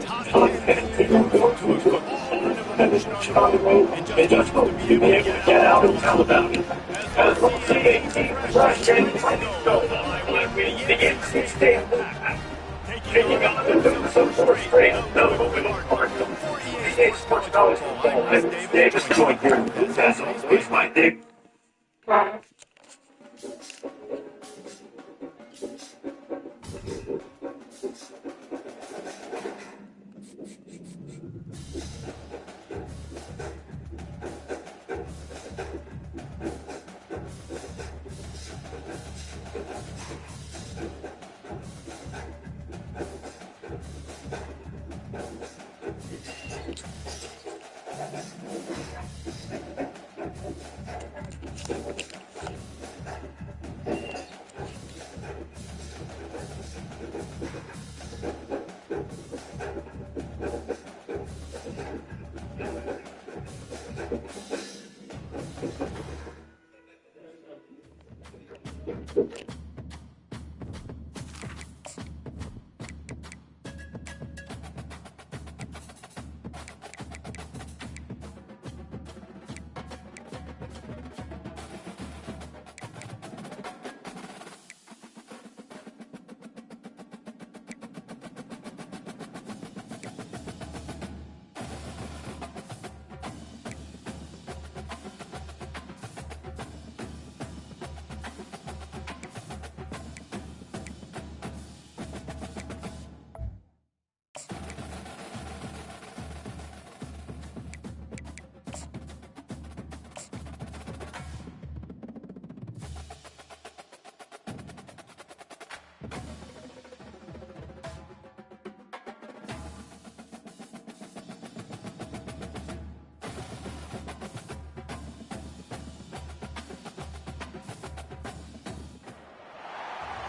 top 10 team goes to a cauldron of emotion on the road and just wants to be able to get out and tell about it. As we'll see a team frustrated ready to go when we begin to stand back. Taking on the four straight, no moving part. 48 Sports College Football. I'm Davis joined here. As always, my Dick.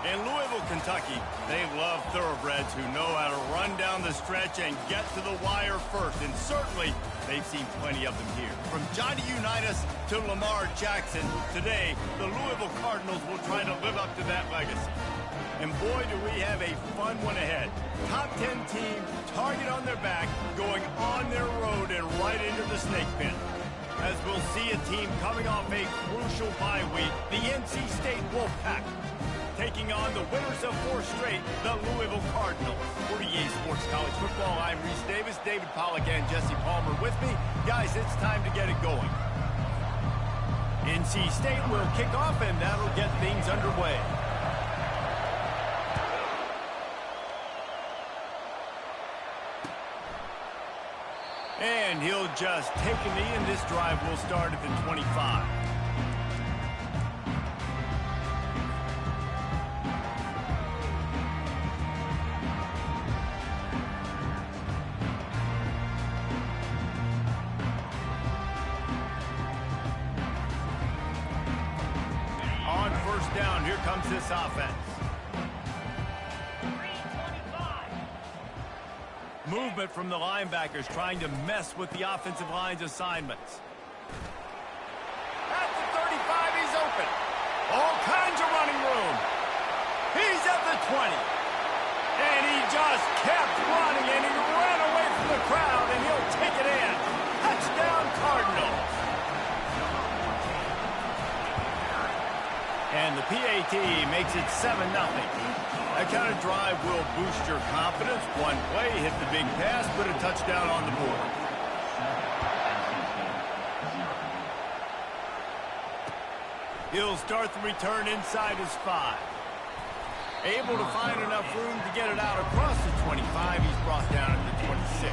In Louisville, Kentucky, they love thoroughbreds who know how to run down the stretch and get to the wire first. And certainly, they've seen plenty of them here. From Johnny Unitas to Lamar Jackson, today, the Louisville Cardinals will try to live up to that legacy. And boy, do we have a fun one ahead. Top 10 team, target on their back, going on their road and right into the snake pit. As we'll see a team coming off a crucial bye week, the NC State Wolfpack, taking on the winners of 4 straight, the Louisville Cardinals. For EA Sports College Football, I'm Reese Davis, David Pollack, and Jesse Palmer with me. Guys, it's time to get it going. NC State will kick off, and that'll get things underway. And he'll just take a knee, and this drive will start at the 25. Down, here comes this offense. Movement from the linebackers trying to mess with the offensive line's assignments. At the 35, he's open. All kinds of running room. He's at the 20. And he just kept running, and he ran away from the crowd, and he'll take it in. Touchdown, Cardinals. And the PAT makes it 7-0. That kind of drive will boost your confidence. One play, hit the big pass, put a touchdown on the board. He'll start the return inside his 5. Able to find enough room to get it out across the 25. He's brought down at the 26.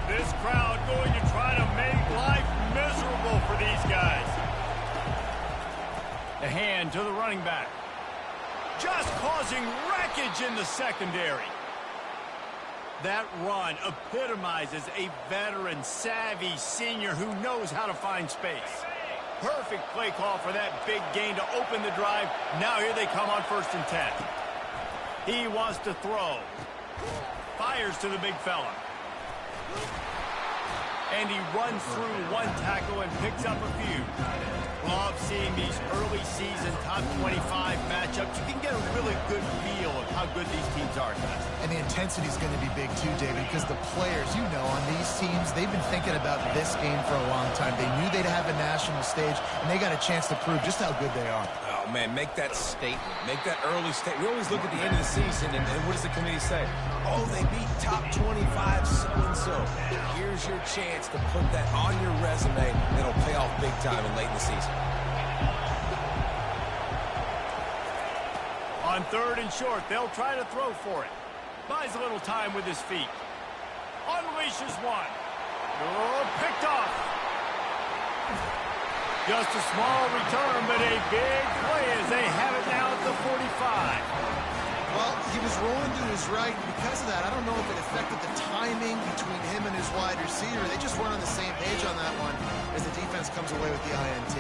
This crowd going to try to make life miserable for these guys. The hand to the running back. Just causing wreckage in the secondary. That run epitomizes a veteran, savvy senior who knows how to find space. Perfect play call for that big gain to open the drive. Now here they come on 1st and 10. He wants to throw. Fires to the big fella. And he runs through one tackle and picks up a few. Love seeing these early season top 25 matchups good feel of how good these teams are, guys. And the intensity is going to be big too, David, because the players, you know, on these teams, they've been thinking about this game for a long time. They knew they'd have a national stage, and they got a chance to prove just how good they are. Oh, man, make that statement. Make that early statement. We always look at the end of the season, and what does the committee say? Oh, they beat top 25 so-and-so. Here's your chance to put that on your resume. It'll pay off big time and late in the season. On 3rd and short, they'll try to throw for it. Buys a little time with his feet. Unleashes one. Oh, picked off. Just a small return, but a big play as they have it now at the 45. Well, he was rolling to his right, and because of that, I don't know if it affected the timing between him and his wide receiver. They just weren't on the same page on that one as the defense comes away with the INT.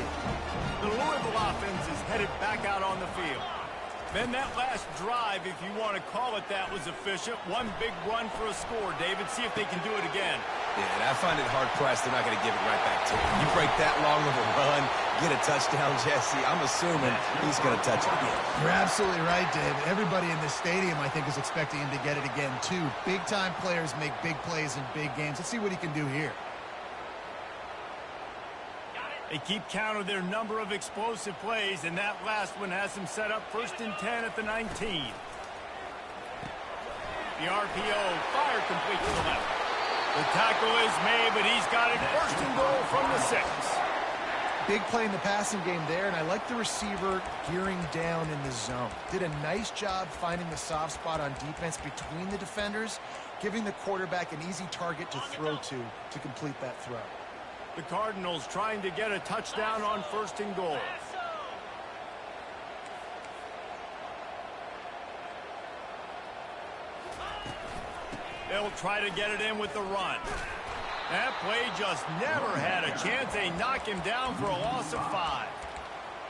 The Louisville offense is headed back out on the field. Then that last drive, if you want to call it that, was efficient. One big run for a score, David. See if they can do it again. Yeah, and I find it hard-pressed they're not going to give it right back to him. You break that long of a run, get a touchdown, Jesse, I'm assuming he's going to touch it again. You're absolutely right, David. Everybody in this stadium, I think, is expecting him to get it again, too. Big-time players make big plays in big games. Let's see what he can do here. They keep count of their number of explosive plays, and that last one has them set up 1st and 10 at the 19. The RPO fire complete to the left. The tackle is made, but he's got it 1st and goal from the 6. Big play in the passing game there, and I like the receiver gearing down in the zone. Did a nice job finding the soft spot on defense between the defenders, giving the quarterback an easy target to throw to complete that throw. The Cardinals trying to get a touchdown on 1st and goal. They'll try to get it in with the run. That play just never had a chance. They knock him down for a loss of 5.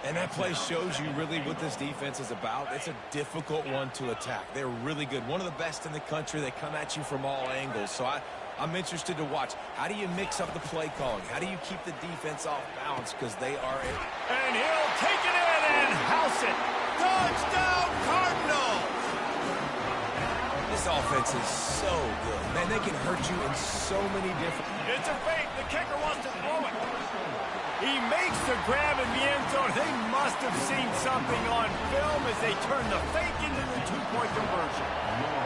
And that play shows you really what this defense is about. It's a difficult one to attack. They're really good. One of the best in the country. They come at you from all angles. So I'm interested to watch. How do you mix up the play calling? How do you keep the defense off balance? Because they are in. And he'll take it in and house it. Touchdown, Cardinals! This offense is so good. Man, they can hurt you in so many different... It's a fake. The kicker wants to throw it. He makes the grab in the end zone. They must have seen something on film as they turn the fake into the 2-point conversion.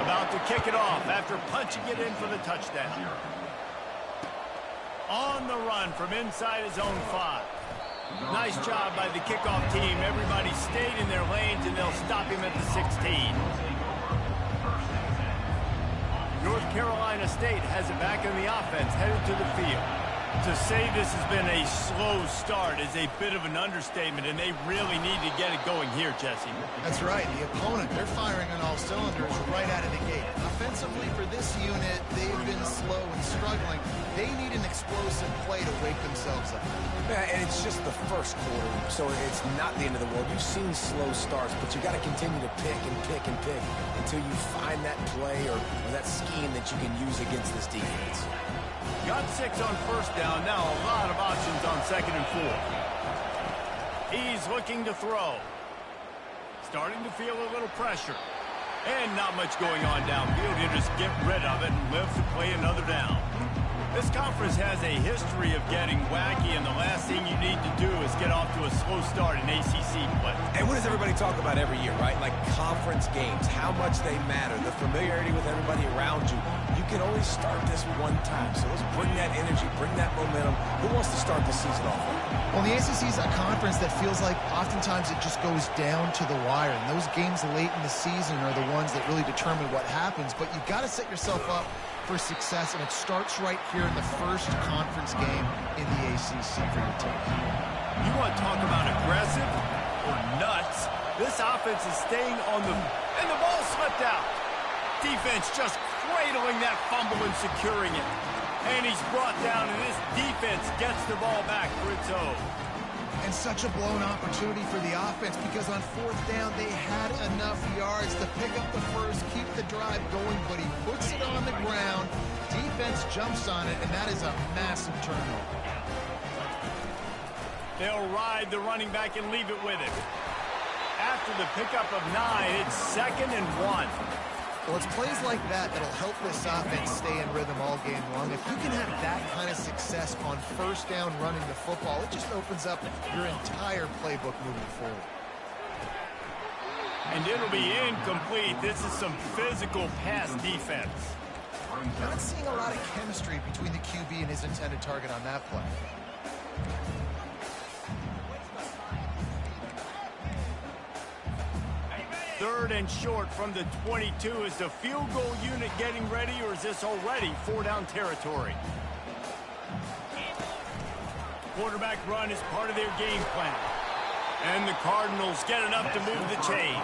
About to kick it off after punching it in for the touchdown. On the run from inside his own 5. Nice job by the kickoff team. Everybody stayed in their lanes, and they'll stop him at the 16. North Carolina State has it back in the offense, headed to the field. To say this has been a slow start is a bit of an understatement, and they really need to get it going here, Jesse. That's right. The opponent, they're firing on all cylinders right out of the gate. Offensively for this unit, they've been slow and struggling. They need an explosive play to wake themselves up. Yeah, and it's just the first quarter, so it's not the end of the world. You've seen slow starts, but you got to continue to pick and pick and pick until you find that play or that scheme that you can use against this defense. Got 6 on 1st down. Now a lot of options on 2nd and 4. He's looking to throw. Starting to feel a little pressure. And not much going on downfield. You just get rid of it and live to play another down. This conference has a history of getting wacky, and the last thing you need to do is get off to a slow start in ACC play. And what does everybody talk about every year, right? Like conference games, how much they matter, the familiarity with everybody around you. You can only start this one time, so let's bring that energy, bring that momentum. Who wants to start the season off with? Well, the ACC is a conference that feels like oftentimes it just goes down to the wire, and those games late in the season are the ones that really determine what happens, but you've got to set yourself up for success, and it starts right here in the first conference game in the ACC for your team. You want to talk about aggressive or nuts? This offense is staying on the... And the ball slipped out. Defense just cradling that fumble and securing it. And he's brought down, and this defense gets the ball back for its own. And such a blown opportunity for the offense because on 4th down, they had enough yards to pick up the first, keep the drive going, but he puts it on the ground. Defense jumps on it, and that is a massive turnover. They'll ride the running back and leave it with him. After the pickup of 9, it's 2nd and 1. Well, it's plays like that that'll help this offense stay in rhythm all game long. If you can have that kind of success on first down running the football, it just opens up your entire playbook moving forward. And it'll be incomplete. This is some physical pass defense. Not seeing a lot of chemistry between the QB and his intended target on that play. Third and short from the 22. Is the field goal unit getting ready, or is this already 4-down territory? Quarterback run is part of their game plan. And the Cardinals get enough to move the chains.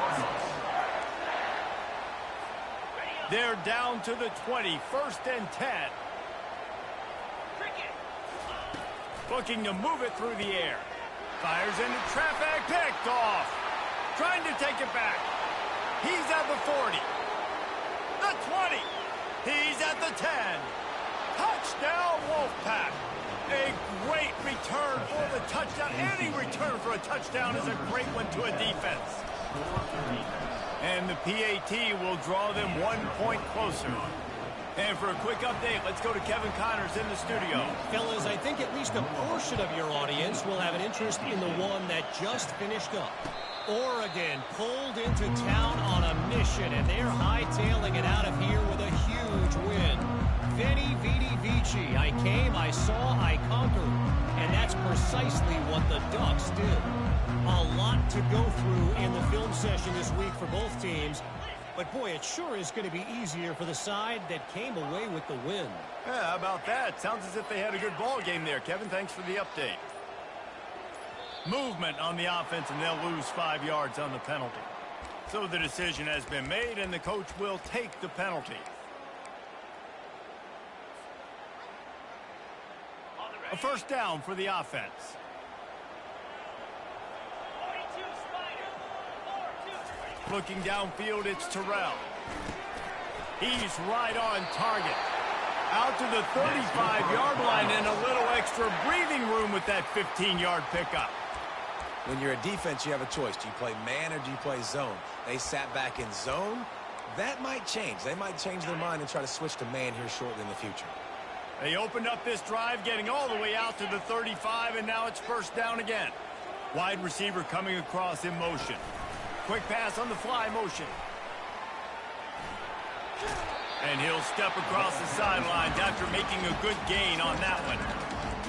They're down to the 20, 1st and 10. Looking to move it through the air. Fires into traffic, picked off. Trying to take it back. He's at the 40. The 20. He's at the 10. Touchdown, Wolfpack. A great return for the touchdown. Any return for a touchdown is a great one to a defense. And the PAT will draw them 1 point closer. And for a quick update, let's go to Kevin Connors in the studio. Fellas, I think at least a portion of your audience will have an interest in the one that just finished up. Oregon pulled into town on a mission, and they're hightailing it out of here with a huge win. Veni, vidi, vici. I came, I saw, I conquered. And that's precisely what the Ducks did. A lot to go through in the film session this week for both teams. But, boy, it sure is going to be easier for the side that came away with the win. Yeah, how about that? Sounds as if they had a good ball game there, Kevin. Thanks for the update. Movement on the offense, and they'll lose 5 yards on the penalty. So the decision has been made, and the coach will take the penalty. A first down for the offense. Looking downfield, it's Terrell. He's right on target. Out to the 35-yard line, and a little extra breathing room with that 15-yard pickup. When you're a defense, you have a choice. Do you play man or do you play zone? They sat back in zone. That might change. They might change their mind and try to switch to man here shortly in the future. They opened up this drive, getting all the way out to the 35, and now it's first down again. Wide receiver coming across in motion. Quick pass on the fly motion. And he'll step across the sidelines after making a good gain on that one.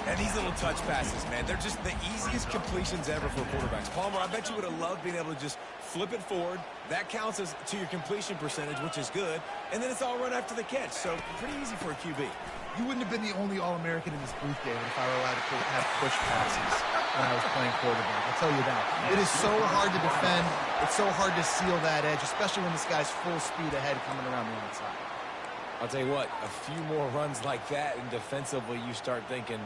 And these little touch passes, man, they're just the easiest completions ever for quarterbacks. Palmer, I bet you would have loved being able to just flip it forward. That counts as to your completion percentage, which is good. And then it's all run after the catch. So pretty easy for a QB. You wouldn't have been the only All-American in this booth game if I were allowed to have push passes when I was playing quarterback. I'll tell you that. It is so hard to defend. It's so hard to seal that edge, especially when this guy's full speed ahead coming around the outside. I'll tell you what, a few more runs like that, and defensively you start thinking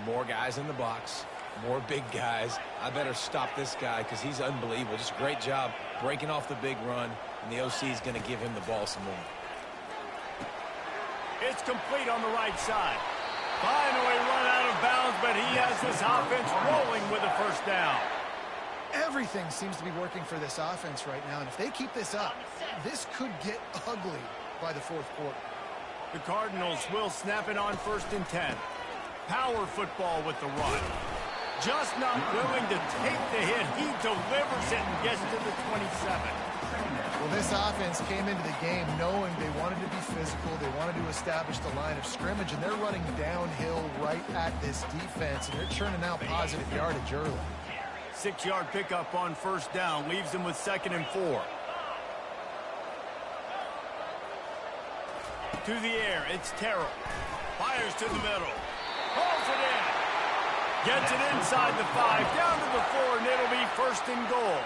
more guys in the box, more big guys. I better stop this guy because he's unbelievable. Just a great job breaking off the big run, and the OC is going to give him the ball some more. It's complete on the right side. Finally run out of bounds, but he has this offense rolling with a first down. Everything seems to be working for this offense right now, and if they keep this up, this could get ugly by the fourth quarter. The Cardinals will snap it on 1st and 10. Power football with the run. Just not willing to take the hit. He delivers it and gets to the 27. Well, this offense came into the game knowing they wanted to be physical. They wanted to establish the line of scrimmage, and they're running downhill right at this defense, and they're churning out positive yardage early. 6-yard pickup on first down leaves them with 2nd and 4. To the air, it's Terrell. Fires to the middle. Pulls it in. Gets it inside the 5, down to the 4, and it'll be 1st and goal.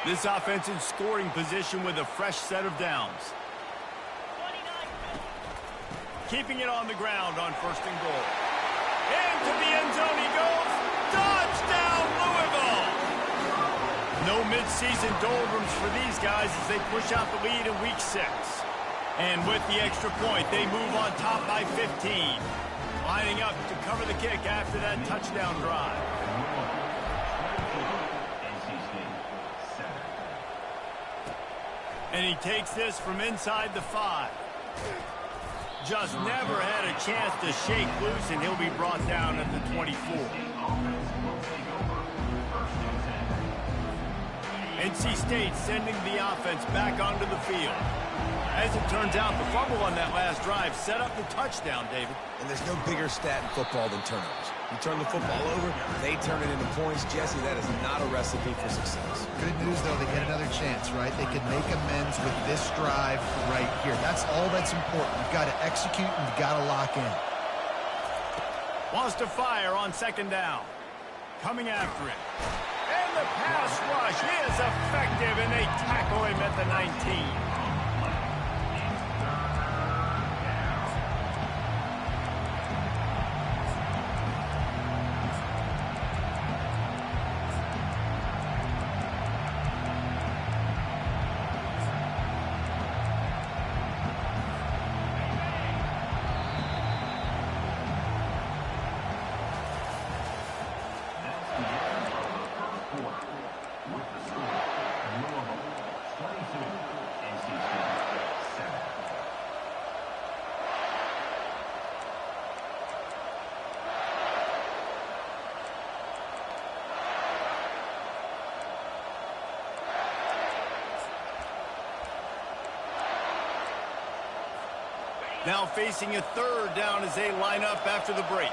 This offense in scoring position with a fresh set of downs. Keeping it on the ground on 1st and goal. Into the end zone he goes. Touchdown, Louisville! No midseason doldrums for these guys as they push out the lead in week 6. And with the extra point, they move on top by 15. Lining up to cover the kick after that touchdown drive. And he takes this from inside the 5. Just never had a chance to shake loose, and he'll be brought down at the 24. NC State sending the offense back onto the field. As it turns out, the fumble on that last drive set up the touchdown, David. And there's no bigger stat in football than turnovers. You turn the football over, they turn it into points. Jesse, that is not a recipe for success. Good news, though, they get another chance, right? They can make amends with this drive right here. That's all that's important. You've got to execute and you've got to lock in. Wants to fire on 2nd down. Coming after it. And the pass rush is effective, and they tackle him at the 19. Now facing a 3rd down as they line up after the break.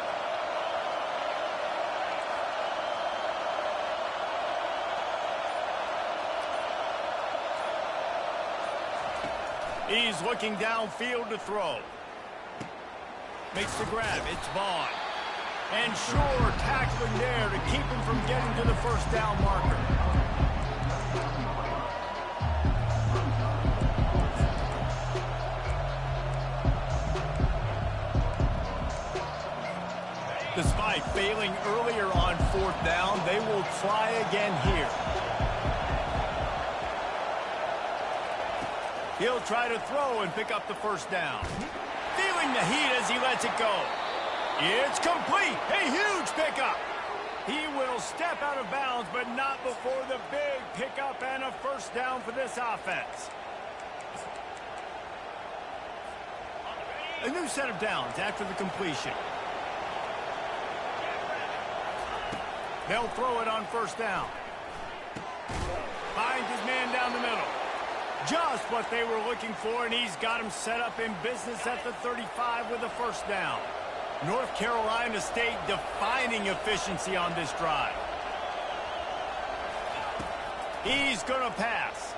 He's looking downfield to throw. Makes the grab. It's Vaughn. And sure, tackling there to keep him from getting to the 1st down marker. Despite failing earlier on 4th down, they will try again here. He'll try to throw and pick up the 1st down. Feeling the heat as he lets it go. It's complete. A huge pickup. He will step out of bounds, but not before the big pickup and a 1st down for this offense. A new set of downs after the completion. They'll throw it on 1st down. Finds his man down the middle. Just what they were looking for, and he's got him set up in business at the 35 with a 1st down. North Carolina State defining efficiency on this drive. He's going to pass.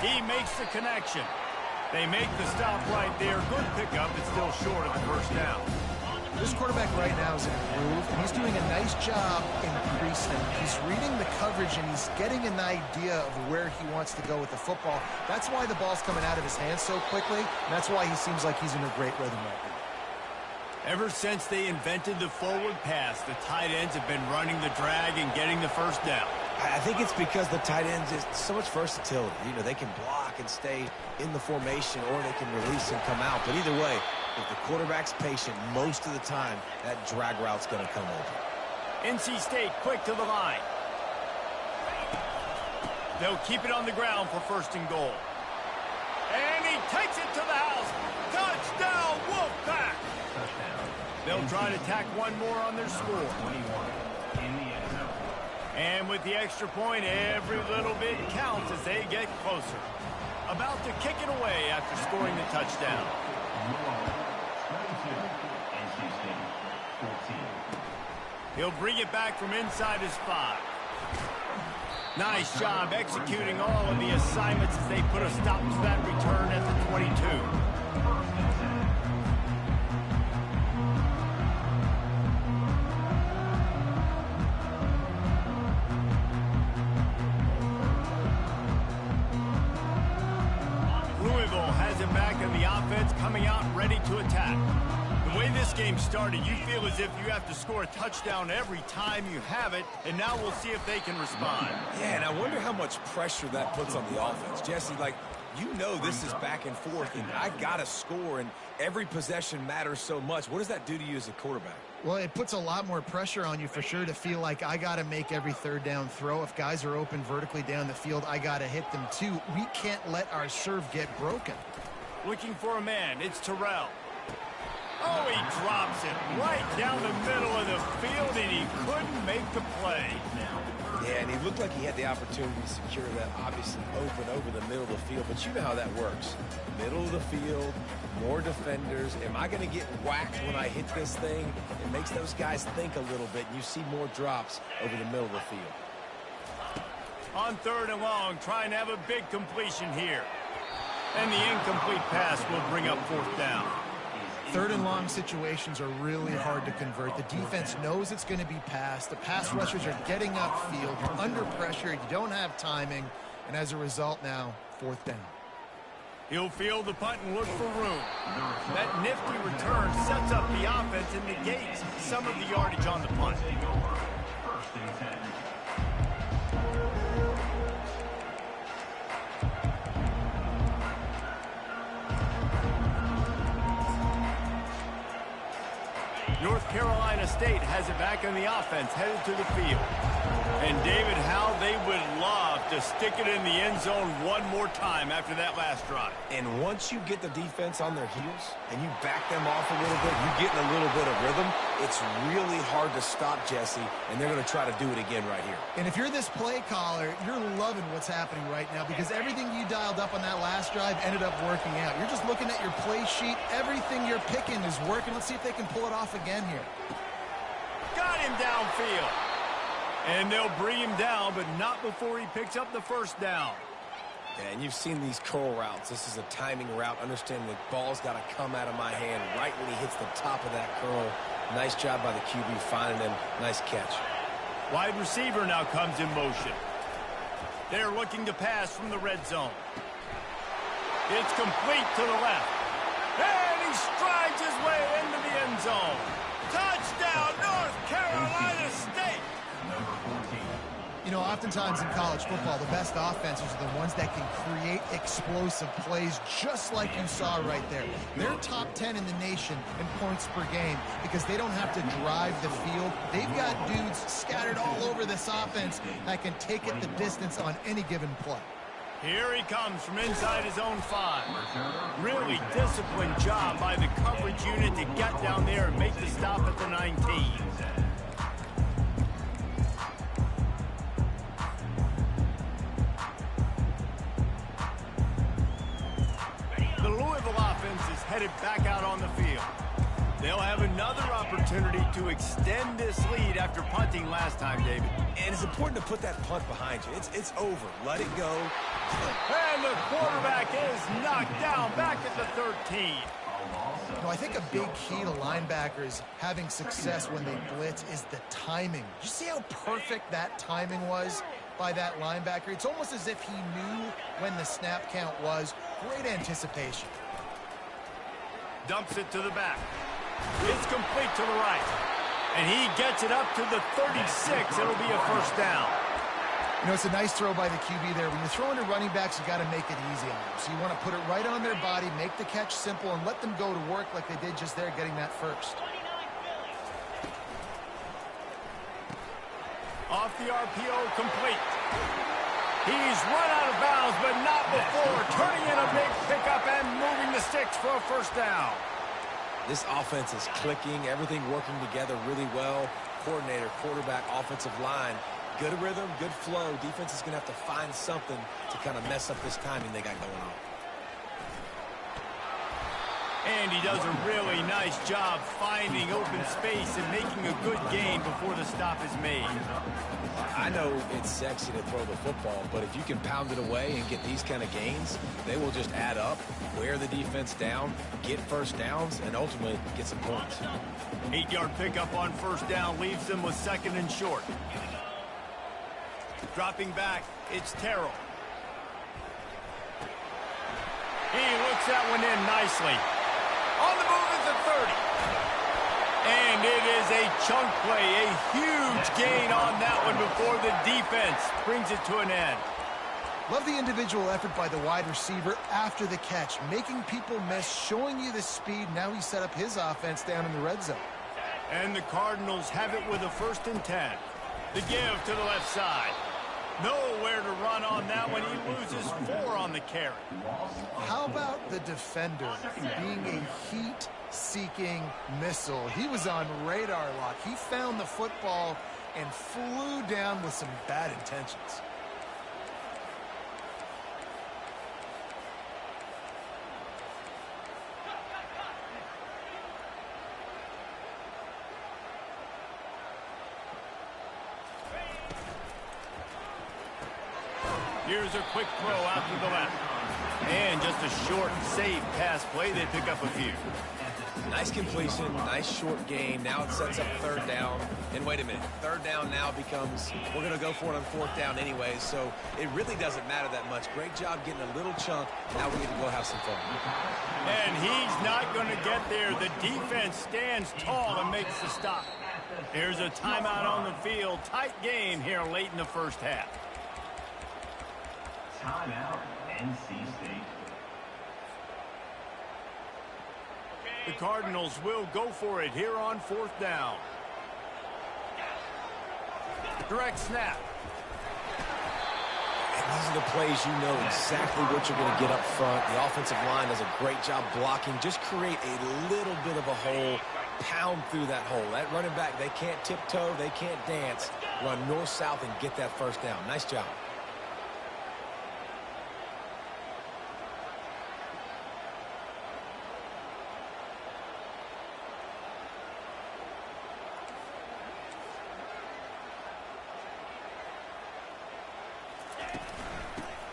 He makes the connection. They make the stop right there. Good pickup, but still short of the 1st down. This quarterback right now is in a groove, and he's doing a nice job increasing. He's reading the coverage, and he's getting an idea of where he wants to go with the football. That's why the ball's coming out of his hands so quickly, and that's why he seems like he's in a great rhythm right now. Ever since they invented the forward pass, the tight ends have been running the drag and getting the 1st down. I think it's because the tight ends is so much versatility. You know, they can block and stay in the formation, or they can release and come out. But either way, if the quarterback's patient most of the time, that drag route's going to come over. NC State quick to the line. They'll keep it on the ground for 1st and goal. And he takes it to the house. Touchdown, Wolfpack! They'll try to tack one more on their score. And with the extra point, every little bit counts as they get closer. About to kick it away after scoring the touchdown. He'll bring it back from inside his 5. Nice job executing all of the assignments as they put a stop to that return at the 22. Coming out ready to attack. The way this game started, you feel as if you have to score a touchdown every time you have it, and now we'll see if they can respond. Yeah, and I wonder how much pressure that puts on the offense. Jesse, like, you know this is back and forth, and I got to score, and every possession matters so much. What does that do to you as a quarterback? Well, it puts a lot more pressure on you for sure to feel like I got to make every third down throw. If guys are open vertically down the field, I got to hit them too. We can't let our serve get broken. Looking for a man. It's Terrell. Oh, he drops it right down the middle of the field, and he couldn't make the play. Yeah, and he looked like he had the opportunity to secure that, obviously open over the middle of the field, but you know how that works. Middle of the field, more defenders. Am I going to get whacked when I hit this thing? It makes those guys think a little bit, and you see more drops over the middle of the field. On 3rd and long, trying to have a big completion here. And the incomplete pass will bring up 4th down. 3rd and long situations are really hard to convert. The defense knows it's going to be passed. The pass rushers are getting upfield. You're under pressure. You don't have timing. And as a result now, 4th down. He'll field the punt and look for room. That nifty return sets up the offense and negates some of the yardage on the punt. North Carolina State has it back on the offense, headed to the field. And David, how they would love to stick it in the end zone one more time after that last drive. And once you get the defense on their heels and you back them off a little bit, you get in a little bit of rhythm, it's really hard to stop, Jesse, and they're going to try to do it again right here. And if you're this play caller, you're loving what's happening right now because everything you dialed up on that last drive ended up working out. You're just looking at your play sheet. Everything you're picking is working. Let's see if they can pull it off again here. Got him downfield. And they'll bring him down, but not before he picks up the 1st down. Yeah, and you've seen these curl routes. This is a timing route. Understand the ball's got to come out of my hand right when he hits the top of that curl. Nice job by the QB finding him. Nice catch. Wide receiver now comes in motion. They're looking to pass from the red zone. It's complete to the left. And he strides his way into the end zone. Touchdown, North Carolina State! You know, oftentimes in college football, the best offenses are the ones that can create explosive plays just like you saw right there. They're top 10 in the nation in points per game because they don't have to drive the field. They've got dudes scattered all over this offense that can take it the distance on any given play. Here he comes from inside his own 5. Really disciplined job by the coverage unit to get down there and make the stop at the 19. The Louisville offense is headed back out on the field. They'll have another opportunity to extend this lead after punting last time, David. And it's important to put that punt behind you. It's over. Let it go. And the quarterback is knocked down back at the 13. You know, I think a big key to linebackers having success when they blitz is the timing. Did you see how perfect that timing was by that linebacker? It's almost as if he knew when the snap count was. Great anticipation. Dumps it to the back. It's complete to the right. And he gets it up to the 36. It'll be a 1st down. You know, it's a nice throw by the QB there. When you're throwing to running backs, you got to make it easy on them. So you want to put it right on their body, make the catch simple, and let them go to work like they did just there, getting that 1st. Off the RPO, complete. He's run out of bounds, but not before turning in a big pickup and moving the sticks for a 1st down. This offense is clicking, everything working together really well. Coordinator, quarterback, offensive line. Good rhythm, good flow. Defense is going to have to find something to kind of mess up this timing they got going on. And he does a really nice job finding open space and making a good gain before the stop is made. I know it's sexy to throw the football, but if you can pound it away and get these kind of gains, they will just add up, wear the defense down, get 1st downs, and ultimately get some points. 8-yard pickup on 1st down leaves them with 2nd and short. Dropping back, it's Terrell. He looks that one in nicely. On the move at the 30. And it is a chunk play, a huge gain on that one before the defense brings it to an end. Love the individual effort by the wide receiver after the catch, making people miss, showing you the speed. Now he set up his offense down in the red zone. And the Cardinals have it with a 1st and 10. The give to the left side. Nowhere to run on that one. He loses 4 on the carry. How about the defender being a heat-seeking missile? He was on radar lock. He found the football and flew down with some bad intentions. Here's a quick throw out to the left. And just a short, safe pass play. They pick up a few. Nice completion, nice short game. Now it sets up 3rd down. And wait a minute, 3rd down now becomes, we're going to go for it on 4th down anyway, so it really doesn't matter that much. Great job getting a little chunk. Now we get to go have some fun. And he's not going to get there. The defense stands tall and makes the stop. Here's a timeout on the field. Tight game here late in the 1st half. Timeout, NC State. The Cardinals will go for it here on 4th down. Direct snap. And these are the plays you know exactly what you're going to get up front. The offensive line does a great job blocking. Just create a little bit of a hole. Pound through that hole. That running back, they can't tiptoe. They can't dance. Run north-south and get that 1st down. Nice job.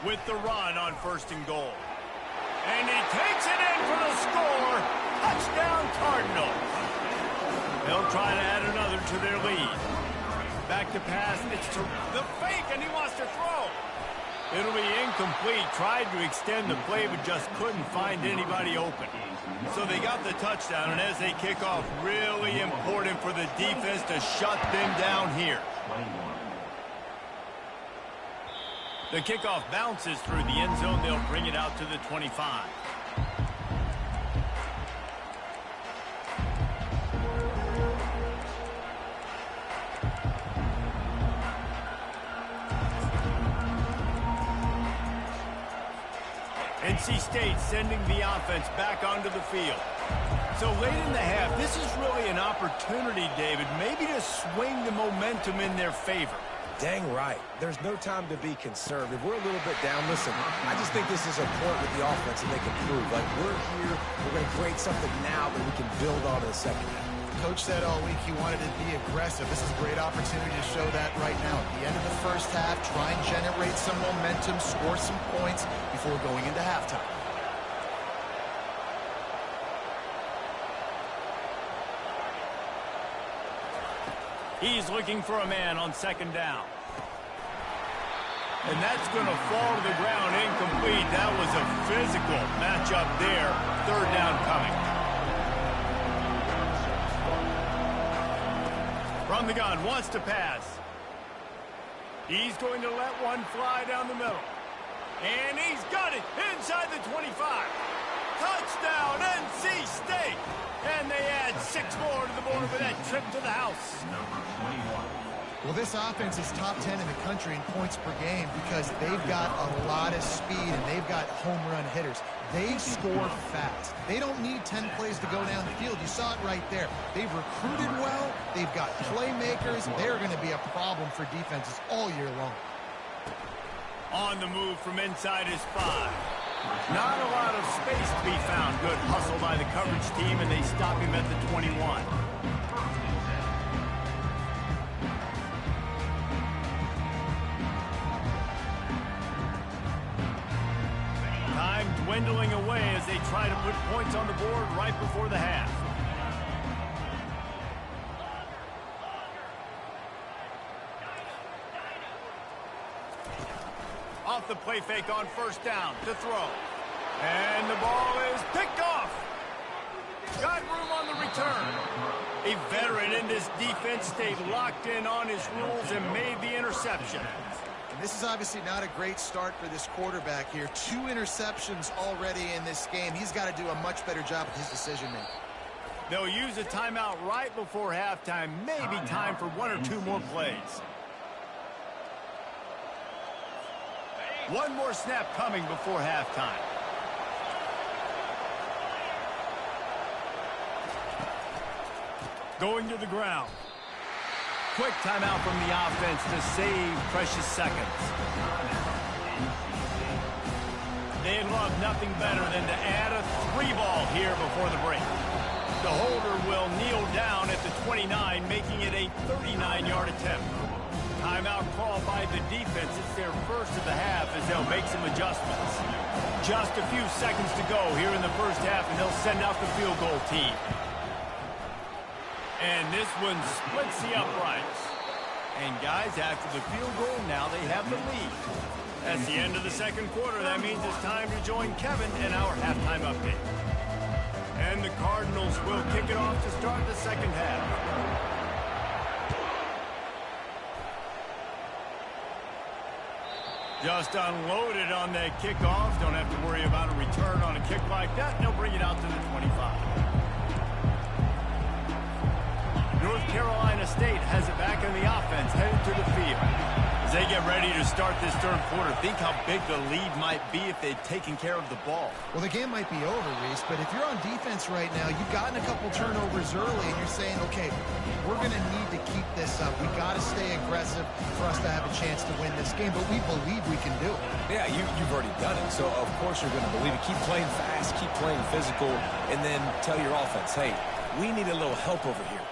With the run on 1st and goal. And he takes it in for the score. Touchdown Cardinals. They'll try to add another to their lead. Back to pass. It's to the fake, and he wants to throw. It'll be incomplete. Tried to extend the play, but just couldn't find anybody open. So they got the touchdown, and as they kick off, really important for the defense to shut them down here. The kickoff bounces through the end zone. They'll bring it out to the 25. NC State sending the offense back onto the field. So late in the half, this is really an opportunity, David, maybe to swing the momentum in their favor. Dang right. There's no time to be conservative. We're a little bit down. Listen, I just think this is a point with the offense that they can prove. Like, we're here, we're going to create something now that we can build on in the 2nd half. Coach said all week he wanted to be aggressive. This is a great opportunity to show that right now. At the end of the 1st half, try and generate some momentum, score some points before going into halftime. He's looking for a man on 2nd down. And that's going to fall to the ground incomplete. That was a physical matchup there. 3rd down coming. From the gun, wants to pass. He's going to let one fly down the middle. And he's got it inside the 25. Touchdown, NC State. And they add 6 more to the board with that trip to the house. Well, this offense is top 10 in the country in points per game because they've got a lot of speed and they've got home run hitters. They score fast. They don't need 10 plays to go down the field. You saw it right there. They've recruited well. They've got playmakers. They're going to be a problem for defenses all year long. On the move from inside his 5. Not a lot of space to be found. Good hustle by the coverage team, and they stop him at the 21. Time dwindling away as they try to put points on the board right before the half. Off the play fake on 1st down to throw. And the ball is picked off. Got room on the return. A veteran in this defense stayed locked in on his rules and made the interception. And this is obviously not a great start for this quarterback here. 2 interceptions already in this game. He's got to do a much better job with his decision-making. They'll use a timeout right before halftime. Maybe time for one or two more plays. One more snap coming before halftime. Going to the ground. Quick timeout from the offense to save precious seconds. They'd love nothing better than to add a 3-ball here before the break. The holder will kneel down at the 29, making it a 39-yard attempt. Timeout called by the defense. It's their first of the half as they'll make some adjustments. Just a few seconds to go here in the first half, and they'll send out the field goal team. And this one splits the uprights. And guys, after the field goal, now they have the lead. That's the end of the second quarter. That means it's time to join Kevin in our halftime update. And the Cardinals will kick it off to start the second half. Just unloaded on that kickoff. Don't have to worry about a return on a kick like that. They'll bring it out to the 25. North Carolina State has it back in the offense, headed to the field. As they get ready to start this third quarter, think how big the lead might be if they'd taken care of the ball. Well, the game might be over, Reese, but if you're on defense right now, you've gotten a couple turnovers early, and you're saying, okay, we're going to need to keep this up. We got to stay aggressive for us to have a chance to win this game, but we believe we can do it. Yeah, you've already done it, so of course you're going to believe it. Keep playing fast, keep playing physical, and then tell your offense, hey, we need a little help over here.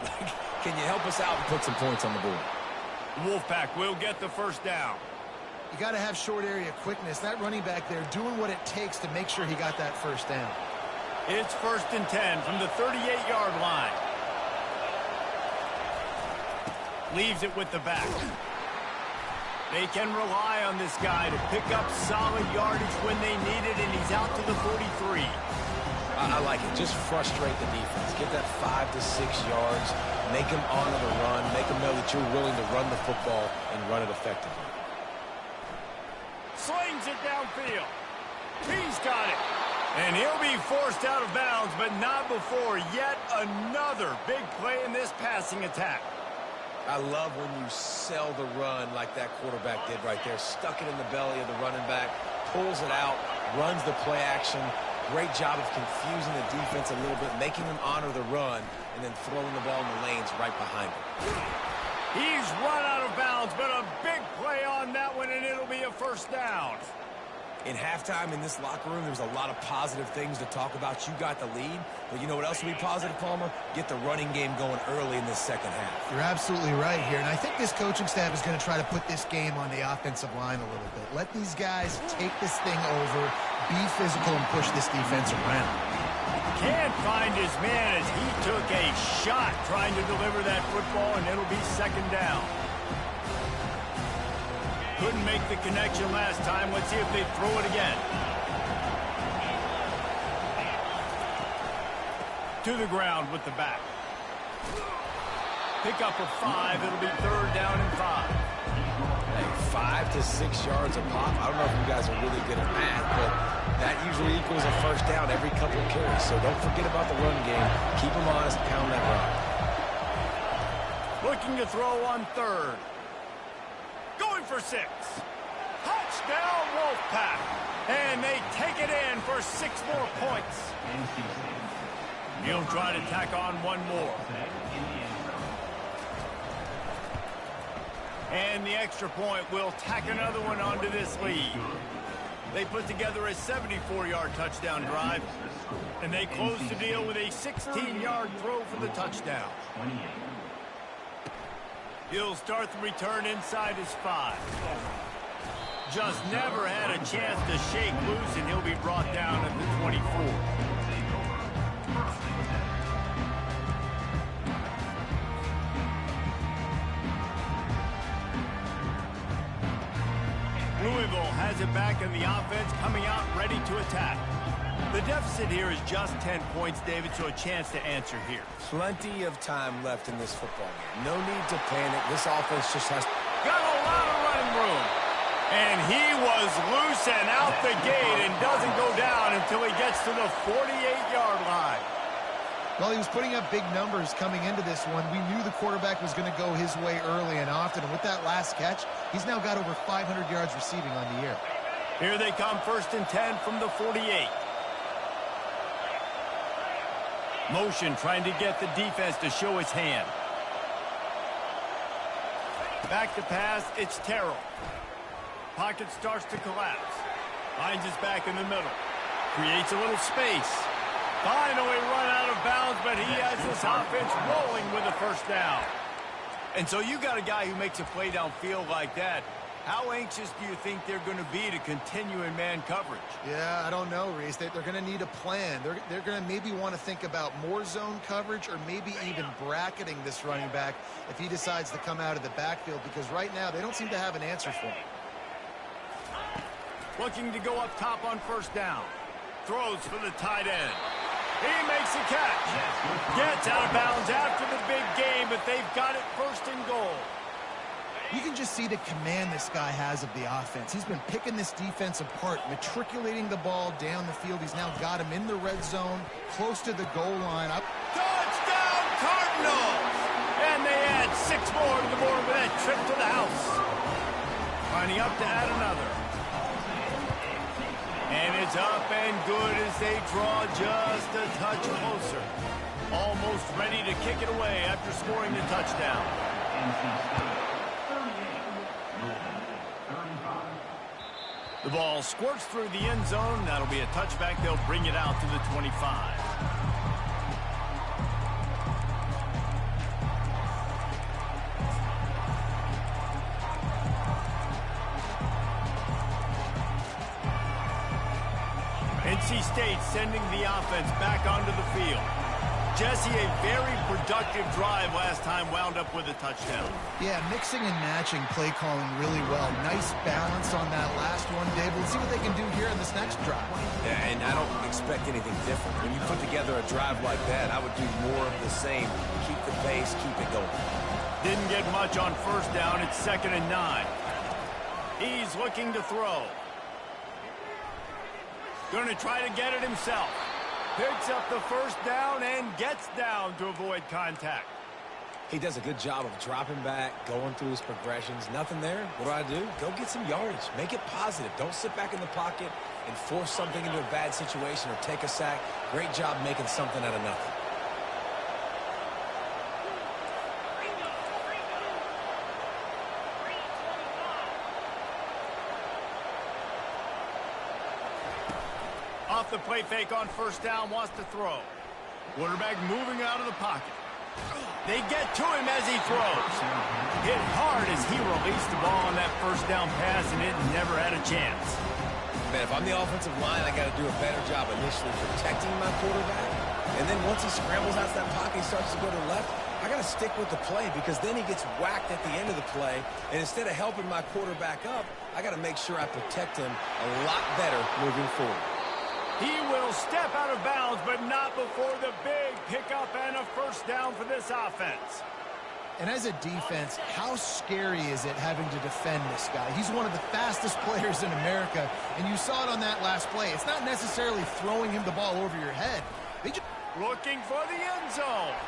Can you help us out and put some points on the board? Wolfpack will get the first down. You got to have short area quickness. That running back there doing what it takes to make sure he got that first down. It's 1st and 10 from the 38-yard line. Leaves it with the back. They can rely on this guy to pick up solid yardage when they need it, and he's out to the 43. I like it. Just frustrate the defense. Get that 5 to 6 yards. Make them honor the run. Make them know that you're willing to run the football and run it effectively. Slings it downfield. He's got it. And he'll be forced out of bounds, but not before yet another big play in this passing attack. I love when you sell the run like that quarterback did right there. Stuck it in the belly of the running back, pulls it out, runs the play action. Great job of confusing the defense a little bit, making them honor the run, and then throwing the ball in the lanes right behind him. He's run out of bounds, but a big play on that one, and it'll be a first down. In halftime in this locker room, there was a lot of positive things to talk about. You got the lead, but you know what else will be positive, Palmer? Get the running game going early in this second half. You're absolutely right here, and I think this coaching staff is going to try to put this game on the offensive line a little bit. Let these guys take this thing over, be physical, and push this defense around. Can't find his man as he took a shot trying to deliver that football, and it'll be second down. Couldn't make the connection last time. Let's see if they throw it again. To the ground with the back. Pick up a 5. It'll be 3rd down and 5. Hey, 5 to 6 yards a pop. I don't know if you guys are really good at math, but that usually equals a first down every couple of carries. So don't forget about the run game. Keep them honest, pound that rock. Looking to throw on 3rd. Going for 6. Touchdown, Wolfpack. And they take it in for 6 more points. He'll try to tack on one more. And the extra point will tack another one onto this lead. They put together a 74-yard touchdown drive, and they close the deal with a 16-yard throw for the touchdown. He'll start the return inside his 5. Just never had a chance to shake loose, and he'll be brought down at the 24. Louisville has it back in the offense, coming out ready to attack. The deficit here is just 10 points, David, so a chance to answer here. Plenty of time left in this football game. No need to panic. This offense just has... Got a lot of running room. And he was loose and out the gate and doesn't go down until he gets to the 48-yard line. Well, he was putting up big numbers coming into this one. We knew the quarterback was going to go his way early and often. And with that last catch, he's now got over 500 yards receiving on the year. Here they come, 1st and 10 from the 48. Motion trying to get the defense to show its hand. Back to pass, it's Terrell. Pocket starts to collapse. Finds his back in the middle. Creates a little space. Finally run out of bounds, but he has this offense rolling with a first down. And so you got a guy who makes a play downfield like that. How anxious do you think they're going to be to continue in man coverage? Yeah, I don't know, Reese. They're going to need a plan. They're going to maybe want to think about more zone coverage or maybe even bracketing this running back if he decides to come out of the backfield, because right now they don't seem to have an answer for him. Looking to go up top on first down. Throws for the tight end. He makes a catch. Gets out of bounds after the big game, but they've got it 1st and goal. You can just see the command this guy has of the offense. He's been picking this defense apart, matriculating the ball down the field. He's now got him in the red zone, close to the goal line. Touchdown, Cardinals! And they add 6 more to the board with that trip to the house. Lining up to add another. And it's up and good as they draw just a touch closer. Almost ready to kick it away after scoring the touchdown. The ball squirts through the end zone. That'll be a touchback. They'll bring it out to the 25. NC State sending the offense back onto the field. Jesse, a very productive drive last time, wound up with a touchdown. Yeah, mixing and matching play calling really well. Nice balance on that last one, Dave. Let's see what they can do here in this next drive. Yeah, and I don't expect anything different. When you put together a drive like that, I would do more of the same. Keep the pace, keep it going. Didn't get much on first down. It's 2nd and 9. He's looking to throw. Going to try to get it himself. Picks up the first down and gets down to avoid contact. He does a good job of dropping back, going through his progressions. Nothing there. What do? Go get some yardage. Make it positive. Don't sit back in the pocket and force something into a bad situation or take a sack. Great job making something out of nothing. Off the play fake on first down, wants to throw. Quarterback moving out of the pocket. They get to him as he throws. Hit hard as he released the ball on that first down pass, and it never had a chance. Man, if I'm the offensive line, I got to do a better job initially protecting my quarterback. And then once he scrambles out of that pocket, he starts to go to the left, I got to stick with the play because then he gets whacked at the end of the play. And instead of helping my quarterback up, I got to make sure I protect him a lot better moving forward. He will step out of bounds, but not before the big pickup and a first down for this offense. And as a defense, how scary is it having to defend this guy? He's one of the fastest players in America, and you saw it on that last play. It's not necessarily throwing him the ball over your head. They just looking for the end zone.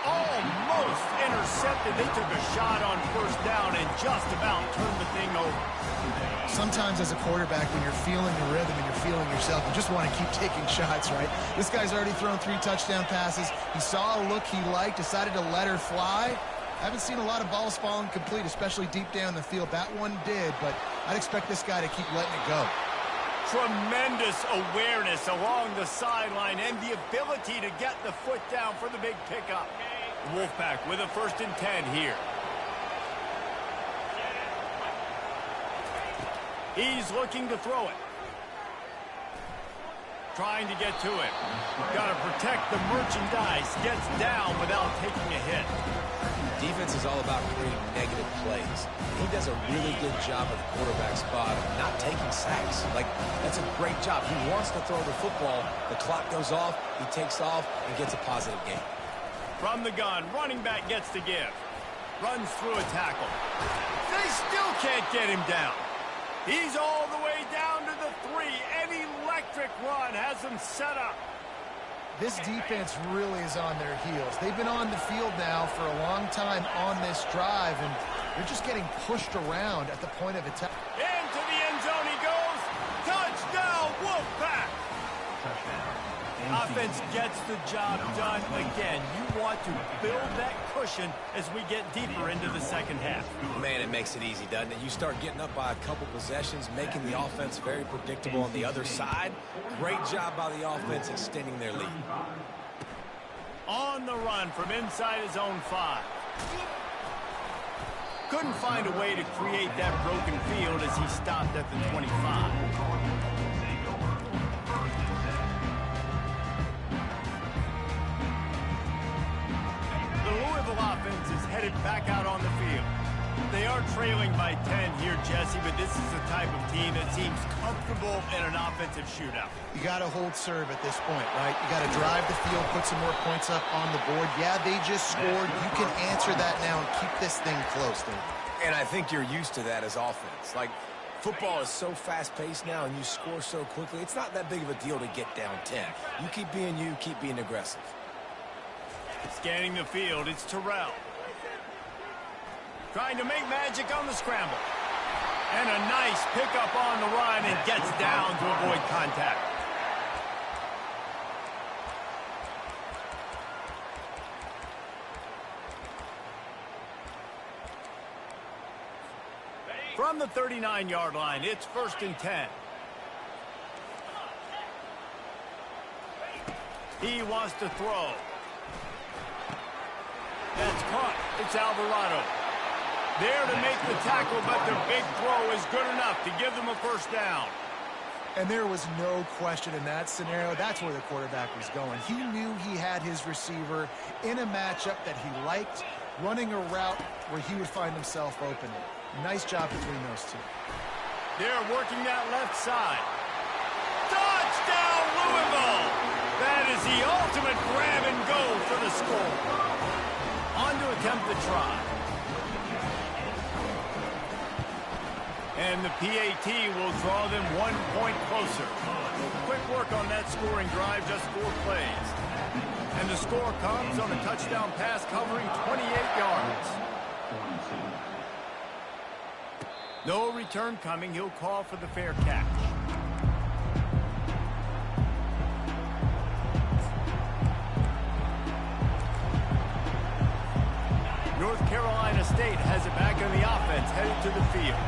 Almost intercepted. They took a shot on first down and just about turned the thing over. Sometimes as a quarterback, when you're feeling the rhythm and you're feeling yourself, you just want to keep taking shots, right? This guy's already thrown 3 touchdown passes. He saw a look he liked, decided to let her fly. I haven't seen a lot of balls falling complete, especially deep down the field. That one did, but I'd expect this guy to keep letting it go. Tremendous awareness along the sideline and the ability to get the foot down for the big pickup. Wolfpack with a 1st and 10 here. He's looking to throw it. Trying to get to it. Got to protect the merchandise. Gets down without taking a hit. Defense is all about creating negative plays. He does a really good job at the quarterback spot of not taking sacks. Like, that's a great job. He wants to throw the football. The clock goes off. He takes off and gets a positive gain. From the gun, running back gets to give. Runs through a tackle. They still can't get him down. He's all the way down to the 3. An electric run has him set up. This defense really is on their heels. They've been on the field now for a long time on this drive, and they're just getting pushed around at the point of attack. Into the end zone he goes. Touchdown, Wolfpack! Offense gets the job done again. You want to build that cushion as we get deeper into the second half. Man, it makes it easy, doesn't it? You start getting up by a couple possessions, making the offense very predictable on the other side. Great job by the offense extending their lead. On the run from inside his own 5. Couldn't find a way to create that broken field as he stopped at the 25. Offense is headed back out on the field. They are trailing by 10 here, Jesse, but this is the type of team that seems comfortable in an offensive shootout. You got to hold serve at this point, right? You got to drive the field, put some more points up on the board. Yeah, they just scored. You can answer that now and keep this thing close, dude. And I think you're used to that as offense. Like, football is so fast-paced now, and you score so quickly. It's not that big of a deal to get down 10. You keep being aggressive. Scanning the field, it's Terrell. Trying to make magic on the scramble. And a nice pickup on the run and gets down to avoid contact. From the 39-yard line, it's 1st and 10. He wants to throw. That's caught. It's Alvarado. There to make the tackle, but their big throw is good enough to give them a 1st down. And there was no question in that scenario. That's where the quarterback was going. He knew he had his receiver in a matchup that he liked, running a route where he would find himself open. Nice job between those two. They're working that left side. Touchdown, Louisville! That is the ultimate grab and go for the score. On to attempt the try. And the PAT will draw them 1 point closer. Quick work on that scoring drive, just 4 plays. And the score comes on a touchdown pass covering 28 yards. No return coming. He'll call for the fair catch. North Carolina State has it back on the offense, headed to the field.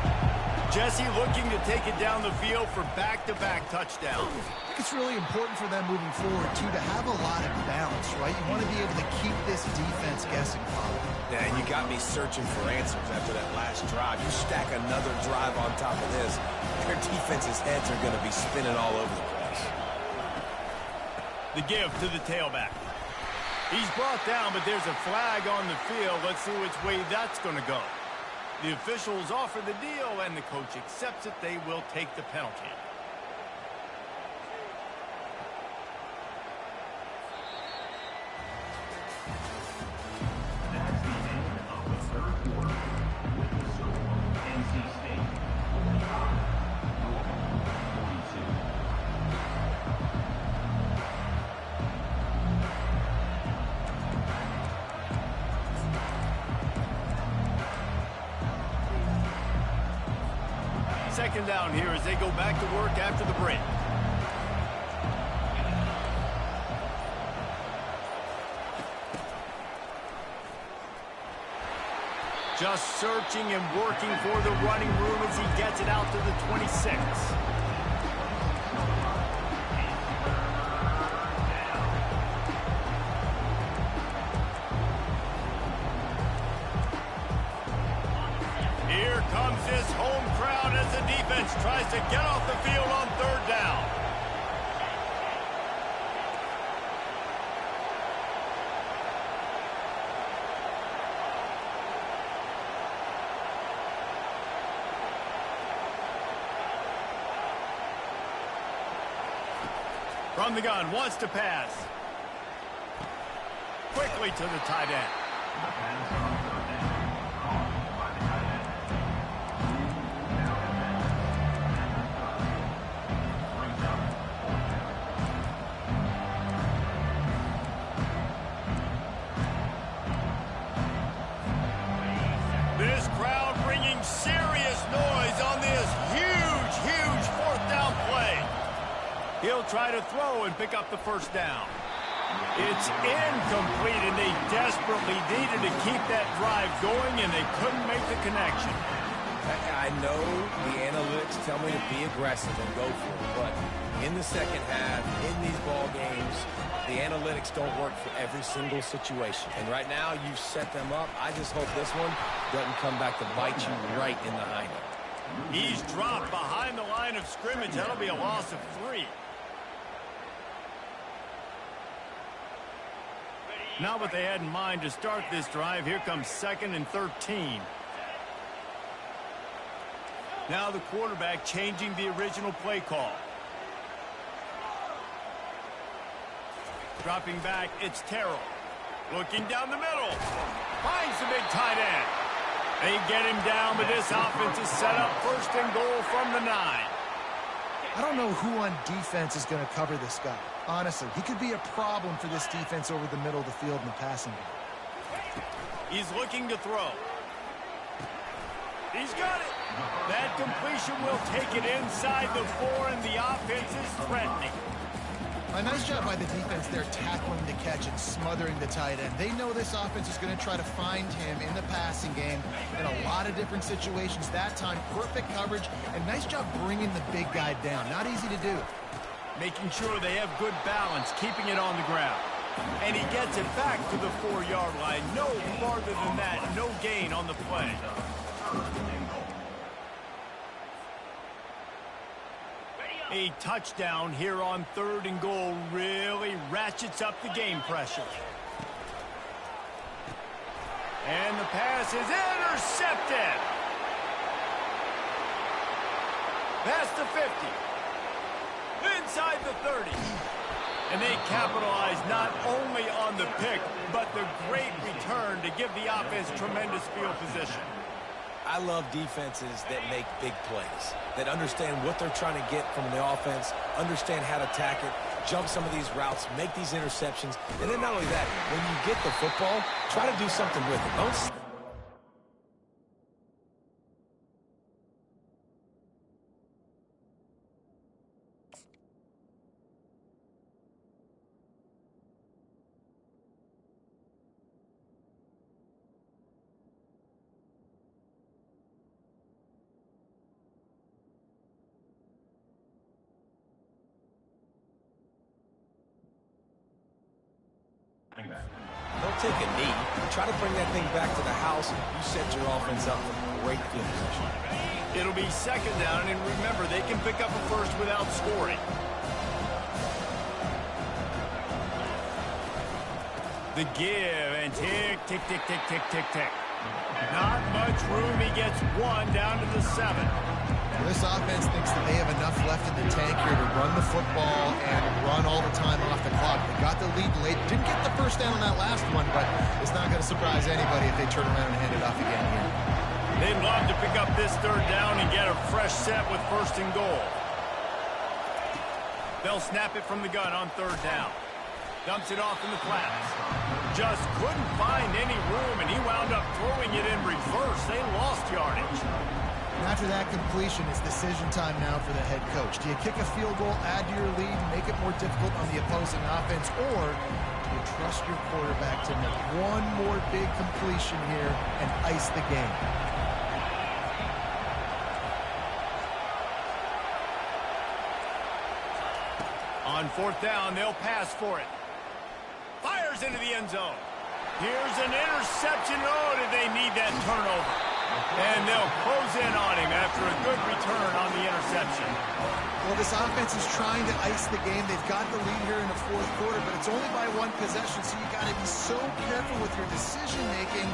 Jesse looking to take it down the field for back-to-back touchdowns. I think it's really important for them moving forward, too, to have a lot of balance, right? You want to be able to keep this defense guessing, Paul. Yeah, and you got me searching for answers after that last drive. You stack another drive on top of this, their defense's heads are going to be spinning all over the place. The give to the tailback. He's brought down, but there's a flag on the field. Let's see which way that's going to go. The officials offer the deal, and the coach accepts it. They will take the penalty. That's the end of the 3rd quarter with the score NC State 25, Louisville 42. Second down here as they go back to work after the break. Just searching and working for the running room as he gets it out to the 26. Here comes this home crowd as the defense tries to get off the field on 3rd down. From the gun, wants to pass. Quickly to the tight end. The pass on 3rd down, caught by the tight end. Now at 5, brings up 4th down. He'll try to throw and pick up the first down. It's incomplete, and they desperately needed to keep that drive going, and they couldn't make the connection. I know the analytics tell me to be aggressive and go for it, but in the second half, in these ball games, the analytics don't work for every single situation. And right now, you've set them up. I just hope this one doesn't come back to bite you right in the hind end. He's dropped behind the line of scrimmage. That'll be a loss of 3. Not what they had in mind to start this drive. Here comes 2nd and 13. Now the quarterback changing the original play call. Dropping back, it's Terrell. Looking down the middle. Finds the big tight end. They get him down, but this offense is set up 1st and goal from the 9. I don't know who on defense is going to cover this guy. Honestly, he could be a problem for this defense over the middle of the field in the passing game. He's looking to throw. He's got it. That completion will take it inside the 4, and the offense is threatening. A nice job by the defense there tackling the catch and smothering the tight end. They know this offense is going to try to find him in the passing game in a lot of different situations. That time, perfect coverage, and nice job bringing the big guy down. Not easy to do. Making sure they have good balance, keeping it on the ground. And he gets it back to the 4-yard line. No farther than that, no gain on the play. A touchdown here on 3rd and goal really ratchets up the game pressure. And the pass is intercepted. Past the 50. Inside the 30. And they capitalize not only on the pick, but the great return to give the offense tremendous field position. I love defenses that make big plays, that understand what they're trying to get from the offense, understand how to attack it, jump some of these routes, make these interceptions, and then not only that, when you get the football, try to do something with it. Don't take a knee. Try to bring that thing back to the house. You set your offense up for great field position. It'll be 2nd down, and remember, they can pick up a first without scoring. The give, and tick, tick, tick, tick, tick, tick, tick. Not much room. He gets 1 down to the 7. This offense thinks that they have enough left in the tank here to run the football and run all the time off the clock. They got the lead late. Didn't get the first down on that last one, but it's not going to surprise anybody if they turn around and hand it off again here. They'd love to pick up this 3rd down and get a fresh set with 1st and goal. They'll snap it from the gun on 3rd down. Dumps it off in the flats. Just couldn't find any room, and he wound up throwing it in reverse. They lost yardage. And after that completion, it's decision time now for the head coach. Do you kick a field goal, add to your lead, make it more difficult on the opposing offense, or do you trust your quarterback to make one more big completion here and ice the game? On 4th down, they'll pass for it. Fires into the end zone. Here's an interception. Oh, did they need that turnover? And they'll close in on him after a good return on the interception. Well, this offense is trying to ice the game. They've got the lead here in the 4th quarter, but it's only by 1 possession, so you got to be so careful with your decision-making,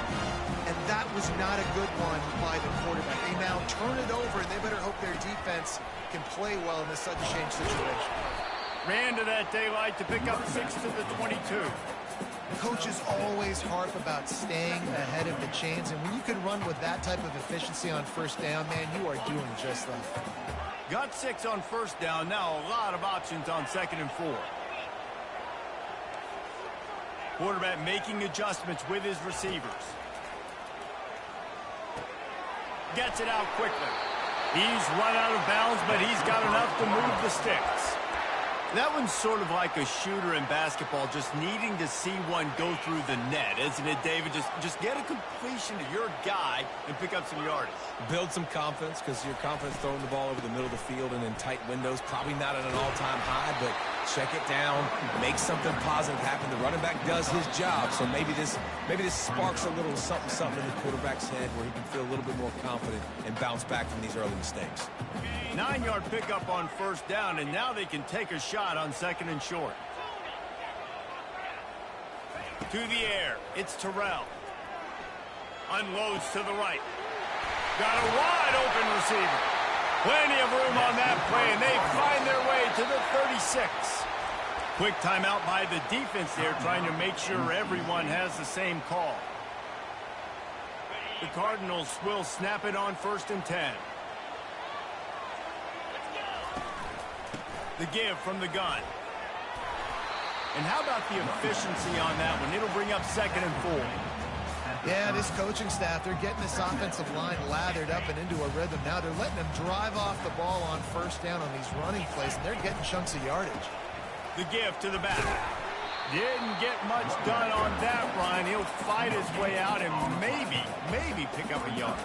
and that was not a good one by the quarterback. They now turn it over, and they better hope their defense can play well in this sudden change situation. Ran to that daylight to pick up 6 to the 22. Coaches always harp about staying ahead of the chains, and when you can run with that type of efficiency on 1st down, man, you are doing just that. Got 6 on 1st down. Now a lot of options on 2nd and 4. Quarterback making adjustments with his receivers. Gets it out quickly. He's run out of bounds, but he's got enough to move the sticks. That one's sort of like a shooter in basketball, just needing to see one go through the net, isn't it, David? Just get a completion to your guy and pick up some yardage. Build some confidence, because your confidence throwing the ball over the middle of the field and in tight windows, probably not at an all-time high, but check it down, make something positive happen. The running back does his job, so maybe this sparks a little something in the quarterback's head where he can feel a little bit more confident and bounce back from these early mistakes. 9-yard pickup on first down, and now they can take a shot on second and short. To the air, it's Terrell. Unloads to the right. Got a wide open receiver. Plenty of room on that play, and they find their way to the 36. Quick timeout by the defense there, trying to make sure everyone has the same call. The Cardinals will snap it on first and 10. The give from the gun. And how about the efficiency on that one? It'll bring up second and 4. Yeah, this coaching staff, they're getting this offensive line lathered up and into a rhythm. Now they're letting them drive off the ball on first down on these running plays, and they're getting chunks of yardage. The give to the back. Didn't get much done on that run. He'll fight his way out and maybe pick up a yard.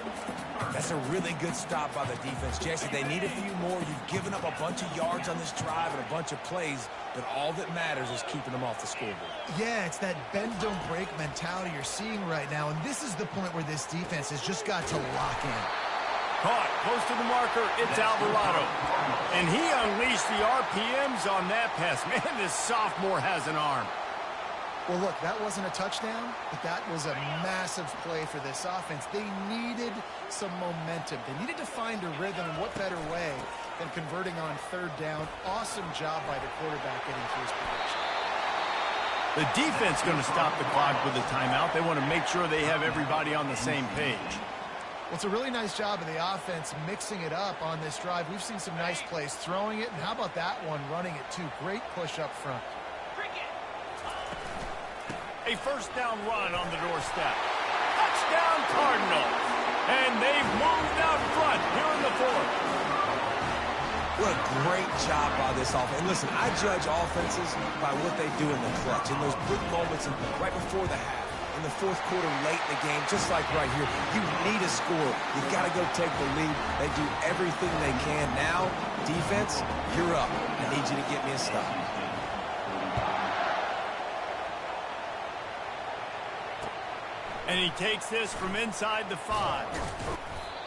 That's a really good stop by the defense. Jesse, they need a few more. You've given up a bunch of yards on this drive and a bunch of plays, but all that matters is keeping them off the scoreboard. Yeah, it's that bend, don't break mentality you're seeing right now, and this is the point where this defense has just got to lock in. Caught close to the marker, it's Alvarado. And he unleashed the RPMs on that pass. Man, this sophomore has an arm. Well, look, that wasn't a touchdown, but that was a massive play for this offense. They needed some momentum. They needed to find a rhythm, and what better way than converting on third down. Awesome job by the quarterback getting to his position. The defense going to stop the clock with a timeout. They want to make sure they have everybody on the same page. Well, it's a really nice job of the offense mixing it up on this drive. We've seen some nice plays throwing it, and how about that one running it too? Great push up front. A first down run on the doorstep. Touchdown Cardinals. And they've moved out front here in the fourth. What a great job by this offense. And listen, I judge offenses by what they do in the clutch, in those big moments and right before the half, in the fourth quarter, late in the game, just like right here. You need a score. You've got to go take the lead. They do everything they can. Now, defense, you're up. I need you to get me a stop. And he takes this from inside the 5.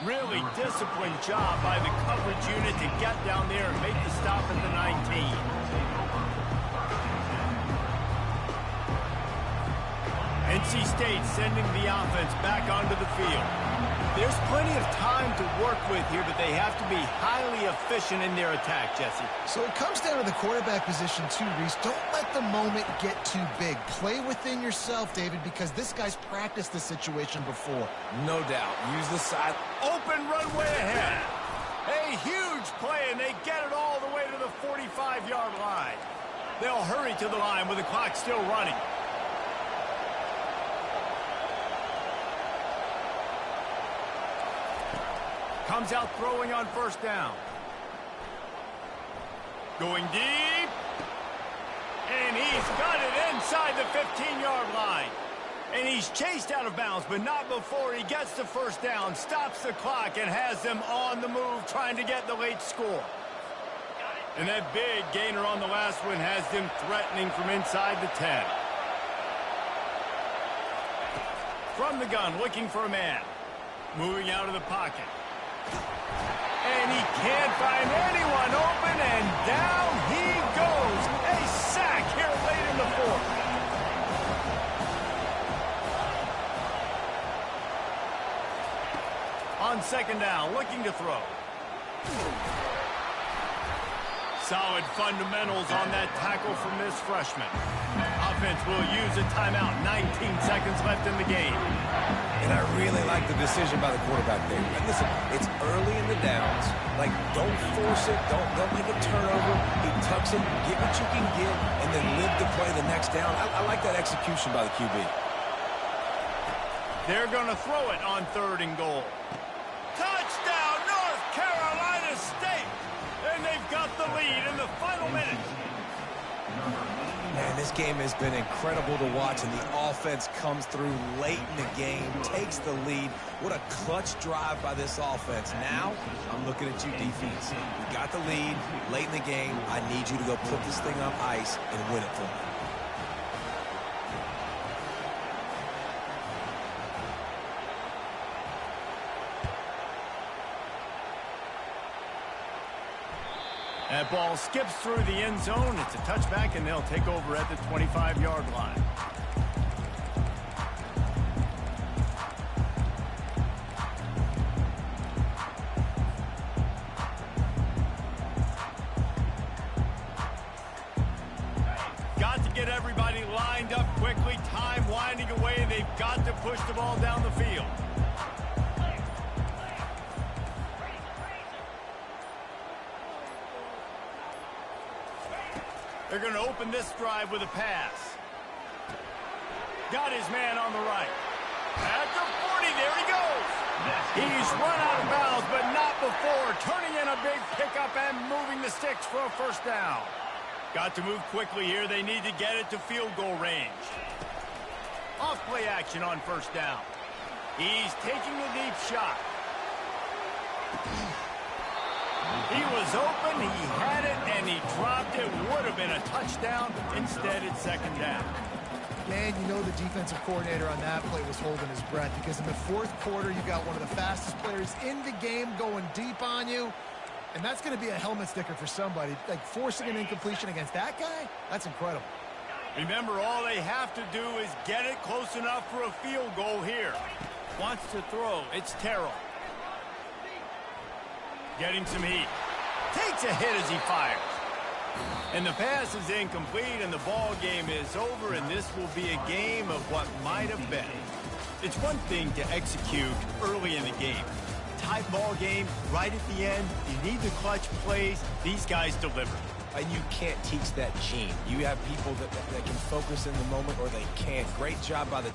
Really disciplined job by the coverage unit to get down there and make the stop at the 19. NC State sending the offense back onto the field. There's plenty of time to work with here, but they have to be highly efficient in their attack, Jesse. So it comes down to the quarterback position too, Reese. Don't let the moment get too big. Play within yourself, David, because this guy's practiced this situation before. No doubt. Use the side. Open runway ahead. A huge play, and they get it all the way to the 45-yard line. They'll hurry to the line with the clock still running. Comes out throwing on first down. Going deep. And he's got it inside the 15-yard line. And he's chased out of bounds, but not before he gets the first down, stops the clock, and has them on the move trying to get the late score. And that big gainer on the last one has them threatening from inside the 10. From the gun, looking for a man. Moving out of the pocket. And he can't find anyone open, and down he goes. A sack here late in the fourth. On second down, looking to throw. Solid fundamentals on that tackle from this freshman. Offense will use a timeout. 19 seconds left in the game. And I really like the decision by the quarterback there. And listen, it's early in the downs. Like, don't force it. Don't make a turnover. He tucks it, get what you can get, and then live to play the next down. I like that execution by the QB. They're going to throw it on third and goal. Touchdown, North Carolina State! And they've got the lead in the final minute. Man, this game has been incredible to watch, and the offense comes through late in the game, takes the lead. What a clutch drive by this offense. Now, I'm looking at you, defense. You got the lead late in the game. I need you to go put this thing on ice and win it for me. That ball skips through the end zone. It's a touchback, and they'll take over at the 25-yard line. Got to get everybody lined up quickly. Time winding away. They've got to push the ball down the field. They're going to open this drive with a pass. Got his man on the right. At the 40, there he goes. He's run out of bounds, but not before. Turning in a big pickup and moving the sticks for a first down. Got to move quickly here. They need to get it to field goal range. Off play action on first down. He's taking the deep shot. He was open, he had it, and he dropped it. Would have been a touchdown. Instead, it's second down. Man, you know the defensive coordinator on that play was holding his breath, because in the fourth quarter, you got one of the fastest players in the game going deep on you, and that's going to be a helmet sticker for somebody. Like, forcing an incompletion against that guy, that's incredible. Remember, all they have to do is get it close enough for a field goal here. Wants to throw. It's Terrell. Getting some heat. Takes a hit as he fires. And the pass is incomplete, and the ball game is over, and this will be a game of what might have been. It's one thing to execute early in the game. Tight ball game, right at the end, you need the clutch plays. These guys deliver. And you can't teach that gene. You have people that can focus in the moment, or they can't. Great job by the